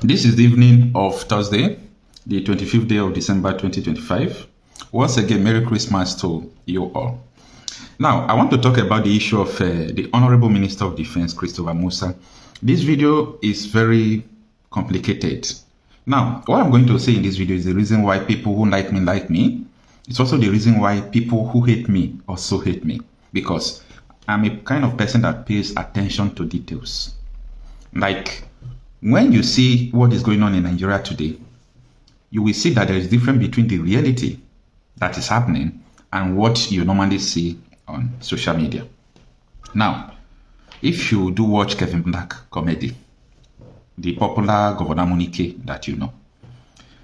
This is the evening of Thursday, the 25th day of December 2025. Once again, Merry Christmas to you all. Now, I want to talk about the issue of the Honorable Minister of Defense, Christopher Musa. This video is very complicated. Now, what I'm going to say in this video is the reason why people who like me. It's also the reason why people who hate me also hate me. Because I'm a kind of person that pays attention to details. Like, when you see what is going on in Nigeria today, you will see that there is difference between the reality that is happening and what you normally see on social media. Now, if you do watch Kevin Black comedy, the popular Governor Munike that you know,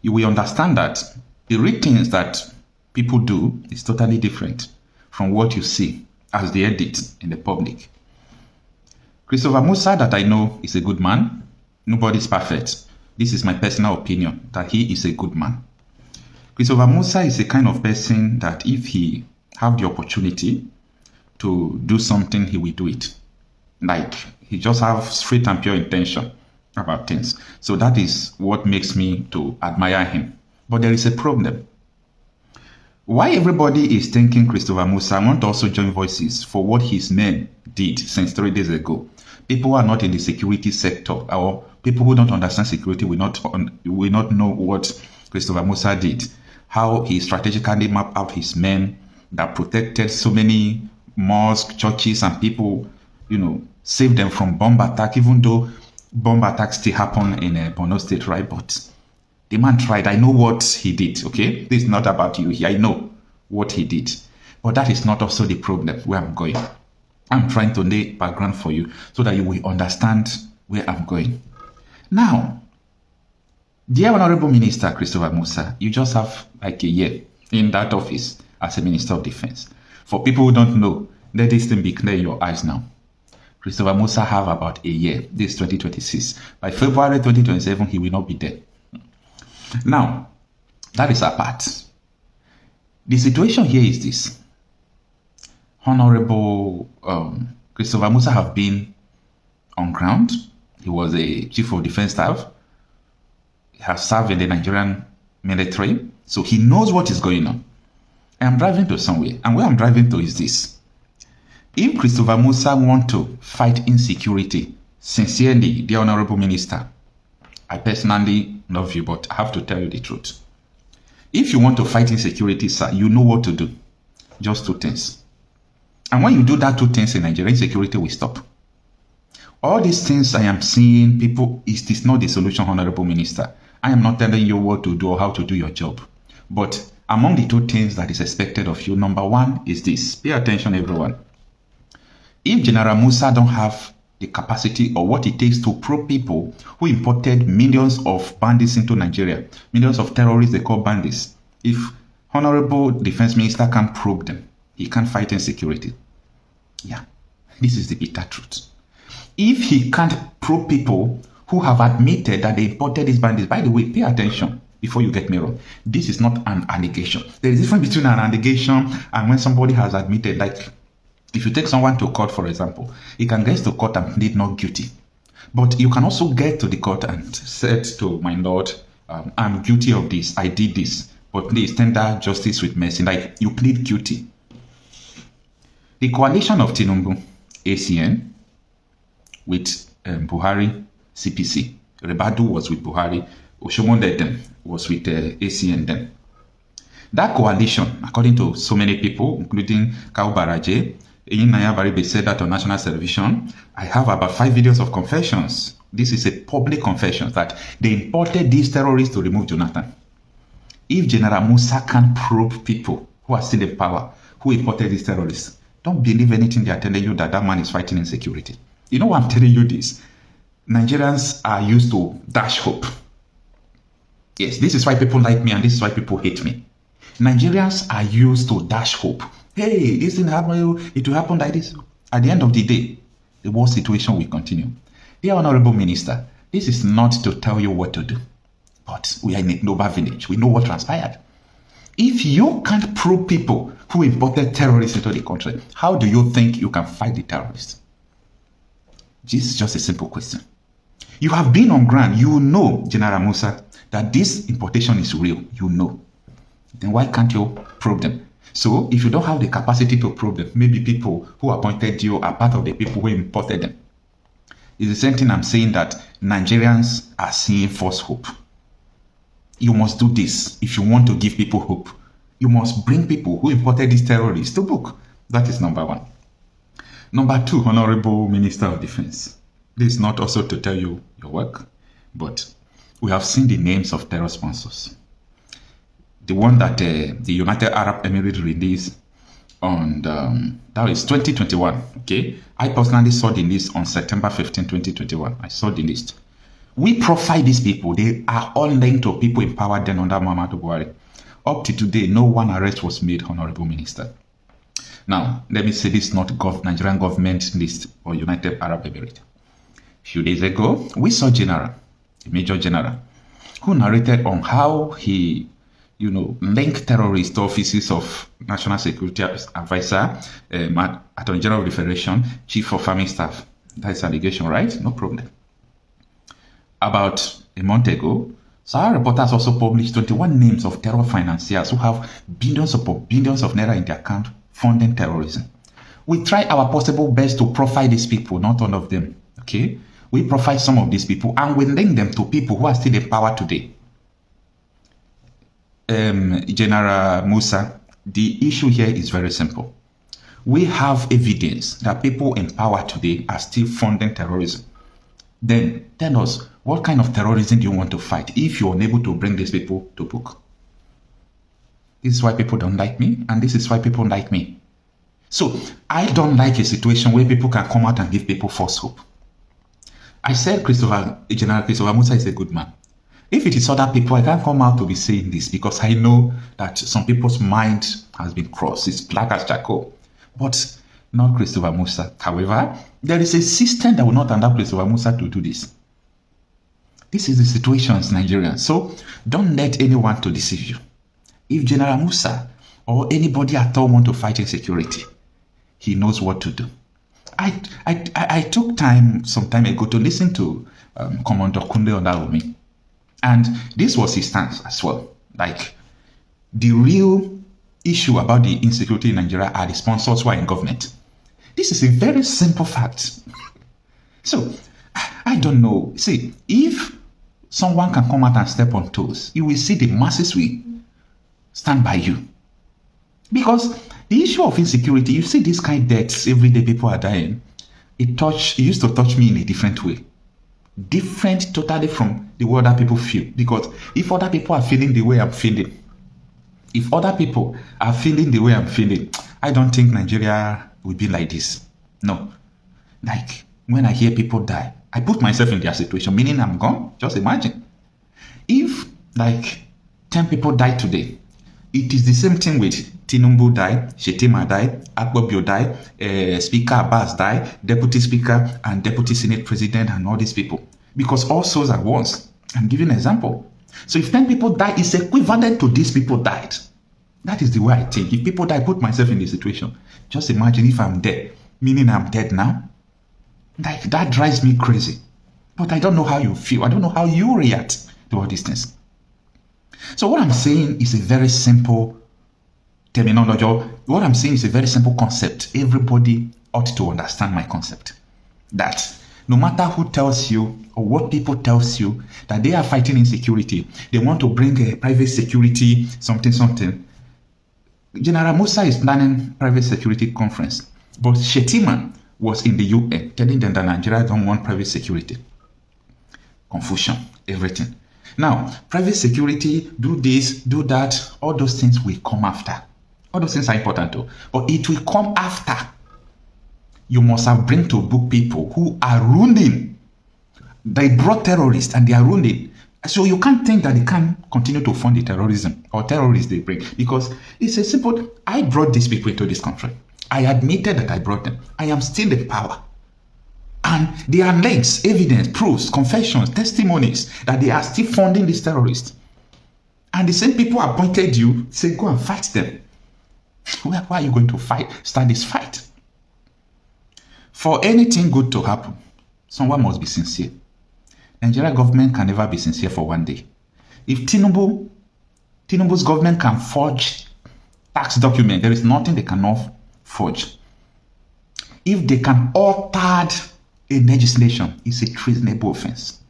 you will understand that the real things that people do is totally different from what you see as the edit in the public. Christopher Musa that I know is a good man. Nobody's perfect. This is my personal opinion, that he is a good man. Christopher Musa is a kind of person that if he have the opportunity to do something, he will do it. Like, he just have straight and pure intention about things. So that is what makes me to admire him. But there is a problem. Why everybody is thanking Christopher Musa, I want to also join voices for what his men did since 3 days ago. People who are not in the security sector or people who don't understand security will not know what Christopher Musa did. How he strategically mapped out his men that protected so many mosques, churches, and people, saved them from bomb attack, even though bomb attacks still happen in Borno State, right? But the man tried. I know what he did, okay? This is not about you here. I know what he did. But that is not also the problem where I'm going. I'm trying to lay background for you so that you will understand where I'm going. Now, dear Honorable Minister Christopher Musa, you just have like a year in that office as a Minister of Defense. For people who don't know, let this thing be clear in your eyes now. Christopher Musa have about a year. This is 2026. By February 2027, he will not be there. Now, that is apart. The situation here is this. Honorable Christopher Musa have been on ground. He was a chief of defense staff. He has served in the Nigerian military. So he knows what is going on. I am driving to somewhere. And where I'm driving to is this. If Christopher Musa want to fight insecurity, sincerely, the Honorable Minister, I personally love you, but I have to tell you the truth. If you want to fight insecurity, sir, you know what to do. Just two things. And when you do that two things in Nigeria, insecurity will stop. All these things I am seeing, people, it is not the solution, Honorable Minister. I am not telling you what to do or how to do your job. But among the two things that is expected of you, number one is this. Pay attention, everyone. If General Musa don't have the capacity or what it takes to probe people who imported millions of bandits into Nigeria, millions of terrorists they call bandits, if Honorable Defense Minister can't probe them, he can't fight insecurity. Yeah, this is the bitter truth. If he can't probe people who have admitted that they imported these bandits, by the way, pay attention before you get me wrong. This is not an allegation. There is a difference between an allegation and when somebody has admitted, like if you take someone to court, for example, he can get to court and plead not guilty. But you can also get to the court and say to my lord, I'm guilty of this, I did this, but please tender justice with mercy. Like you plead guilty. The coalition of Tinubu, ACN, with Buhari, CPC. Rebadu was with Buhari. Oshomole then was with ACN then. That coalition, according to so many people, including Kau Baraje, Naya Baribe said that on national television, I have about 5 videos of confessions. This is a public confession that they imported these terrorists to remove Jonathan. If General Musa can't probe people who are still in power, who imported these terrorists, don't believe anything they are telling you that man is fighting insecurity. You know why I'm telling you this? Nigerians are used to dash hope. Yes, this is why people like me and this is why people hate me. Nigerians are used to dash hope. Hey, this thing happen, it will happen like this. At the end of the day, the war situation will continue. Dear Honorable Minister, this is not to tell you what to do. But we are in a global village. We know what transpired. If you can't prove people who imported terrorists into the country, how do you think you can fight the terrorists? This is just a simple question. You have been on ground. You know, General Musa, that this importation is real. You know. Then why can't you probe them? So if you don't have the capacity to probe them, maybe people who appointed you are part of the people who imported them. It's the same thing I'm saying that Nigerians are seeing false hope. You must do this if you want to give people hope. You must bring people who imported these terrorists to book. That is number one. Number two, Honorable Minister of Defense. This is not also to tell you your work, but we have seen the names of terror sponsors. The one that the United Arab Emirates released on that is 2021. Okay, I personally saw the list on September 15, 2021. I saw the list. We profile these people. They are all linked to people empowered then under Muhammadu Buhari. Up to today, no one arrest was made, Honorable Minister. Now, let me say this is not Nigerian government list or United Arab Emirates. A few days ago, we saw General, a Major General, who narrated on how he, linked terrorist offices of National Security Advisor, Attorney General of the Federation, Chief of Army Staff. That's allegation, right? No problem. About a month ago, Sahara reporters also published 21 names of terror financiers who have billions upon billions of naira in their account funding terrorism. We try our possible best to profile these people, not all of them. Okay? We profile some of these people and we link them to people who are still in power today. General Musa, the issue here is very simple. We have evidence that people in power today are still funding terrorism. Then tell us, what kind of terrorism do you want to fight if you're unable to bring these people to book? This is why people don't like me, and this is why people like me. So I don't like a situation where people can come out and give people false hope. I said General Christopher Musa is a good man. If it is other people, I can't come out to be saying this because I know that some people's mind has been crossed. It's black as charcoal. But not Christopher Musa. However, there is a system that will not allow Christopher Musa to do this. This is the situation in Nigeria. So don't let anyone to deceive you. If General Musa or anybody at all want to fight insecurity, he knows what to do. I took time some time ago to listen to Commander Kunle Olaomi. And this was his stance as well. Like, the real issue about the insecurity in Nigeria are the sponsors who are in government. This is a very simple fact. So, I don't know. See, if someone can come out and step on toes, you will see the masses will stand by you. Because the issue of insecurity, you see these kind of deaths, every day people are dying. It used to touch me in a different way. Different totally from the way other people feel. Because if other people are feeling the way I'm feeling, if other people are feeling the way I'm feeling, I don't think Nigeria will be like this. No. Like, when I hear people die, I put myself in their situation, meaning I'm gone. Just imagine. If, 10 people die today, it is the same thing with Tinubu died, Shetima died, Akpobio died, Speaker Abbas died, Deputy Speaker and Deputy Senate President and all these people. Because all souls at once. I'm giving an example. So if 10 people die, it's equivalent to these people died. That is the way I think. If people die, I put myself in this situation. Just imagine if I'm dead, meaning I'm dead now. That drives me crazy. But I don't know how you feel. I don't know how you react to all these things. So what I'm saying is a very simple terminology. What I'm saying is a very simple concept. Everybody ought to understand my concept. That no matter who tells you or what people tells you that they are fighting insecurity, they want to bring a private security, something. General Musa is planning private security conference. But Shetima was in the UN telling them that Nigeria don't want private security. Confusion, everything. Now, private security, do this, do that, all those things will come after. All those things are important too. But it will come after. You must have bring to book people who are ruling. They brought terrorists and they are ruling. So you can't think that they can continue to fund the terrorism or terrorists they bring. Because it's a simple, I brought these people into this country. I admitted that I brought them. I am still in power. And there are links, evidence, proofs, confessions, testimonies that they are still funding these terrorists. And the same people appointed you, say, go and fight them. Why are you going to start this fight? For anything good to happen, someone must be sincere. Nigeria government can never be sincere for one day. If Tinubu's government can forge tax document, there is nothing they cannot forge. If they can alter a legislation, it's a treasonable offense.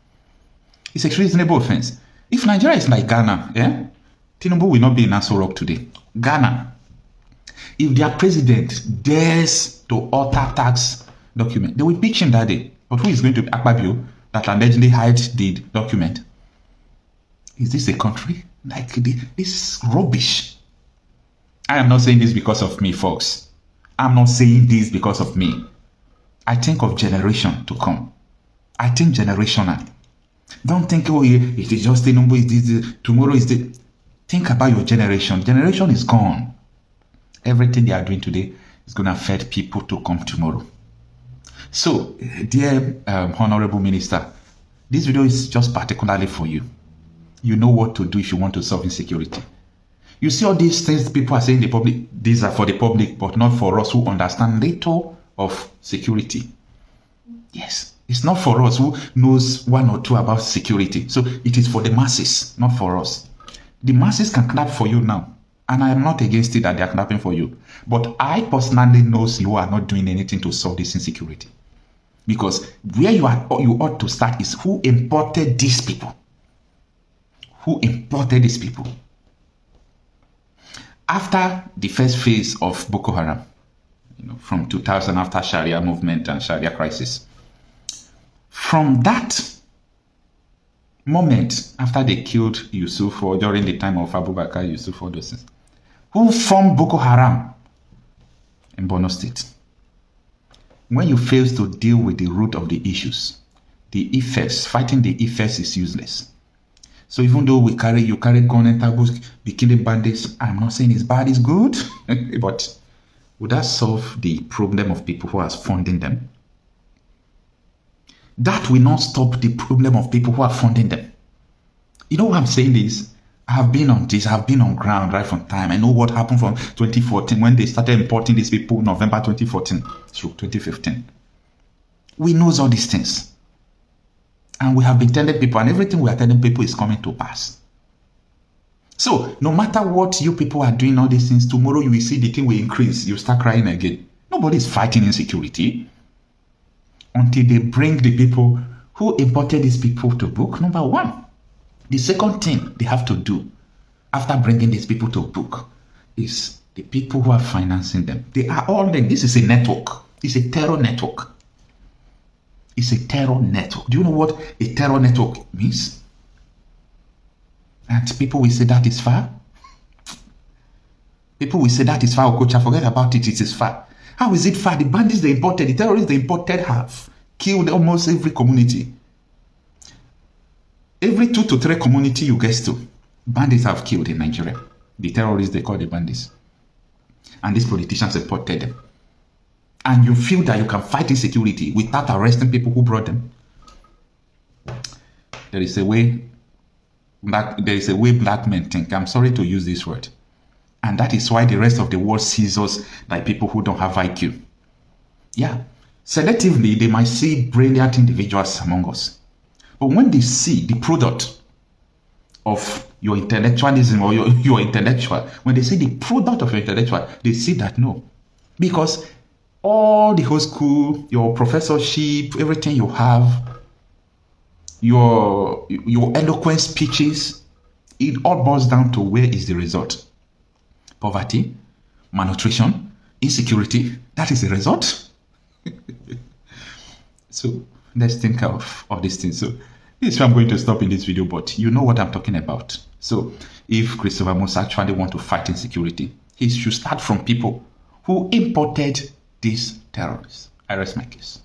It's a treasonable offense. If Nigeria is like Ghana, Tinubu will not be in Aso Rock today. Ghana, if their president dares to alter tax document, they will pitch him that day. But who is going to Akpabio that allegedly hide the document? Is this a country? Like, this is rubbish. I am not saying this because of me, folks. I'm not saying this because of me. I think of generation to come. I think generational. Don't think, oh, it is just Tinubu, tomorrow is the... Think about your generation. Generation is gone. Everything they are doing today is going to affect people to come tomorrow. So, dear Honorable Minister, this video is just particularly for you. You know what to do if you want to solve insecurity. You see all these things people are saying in the public, these are for the public, but not for us who understand little of security. Yes, it's not for us who knows one or two about security. So it is for the masses, not for us. The masses can clap for you now. And I am not against it that they are clapping for you. But I personally know you are not doing anything to solve this insecurity. Because where you ought to start is who imported these people. Who imported these people? After the first phase of Boko Haram, from 2000 after Sharia movement and Sharia crisis, from that moment after they killed Yusuf or during the time of Abubakar Yusuf, all those things, who formed Boko Haram in Borno State? When you fail to deal with the root of the issues, the effects, fighting the effects is useless. So even though you carry gun and taboos, be killing bandits, I'm not saying it's bad, it's good, but would that solve the problem of people who are funding them? That will not stop the problem of people who are funding them. You know why I'm saying this? I have been on this, I have been on ground right from time. I know what happened from 2014 when they started importing these people, November 2014 through 2015. We know all these things. And we have been telling people, and everything we are telling people is coming to pass. So, no matter what you people are doing all these things, tomorrow you will see the thing will increase. You start crying again. Nobody is fighting insecurity until they bring the people who imported these people to book, number one. The second thing they have to do after bringing these people to book is the people who are financing them. They are all there. This is a network. It's a terror network. It's a terror network. Do you know what a terror network means? And people will say that is far. People will say that is far. Coach, forget about it. It is far. How is it far? The bandits they imported, the terrorists they imported have killed almost every community. Every 2 to 3 community you get to, bandits have killed in Nigeria. The terrorists they call the bandits. And these politicians imported them. And you feel that you can fight insecurity without arresting people who brought them. There is a way black men think. I'm sorry to use this word. And that is why the rest of the world sees us like people who don't have IQ. Yeah. Selectively, they might see brilliant individuals among us. But when they see the product of your intellectualism or your intellectual, when they see the product of your intellectual, they see that no. Because all the whole school, your professorship, everything you have, your eloquent speeches, it all boils down to where is the result. Poverty, malnutrition, insecurity, that is the result. So let's think of these things. So this is where I'm going to stop in this video, but you know what I'm talking about. So if Christopher Musa actually want to fight insecurity, he should start from people who imported these terrorists. I rest my case.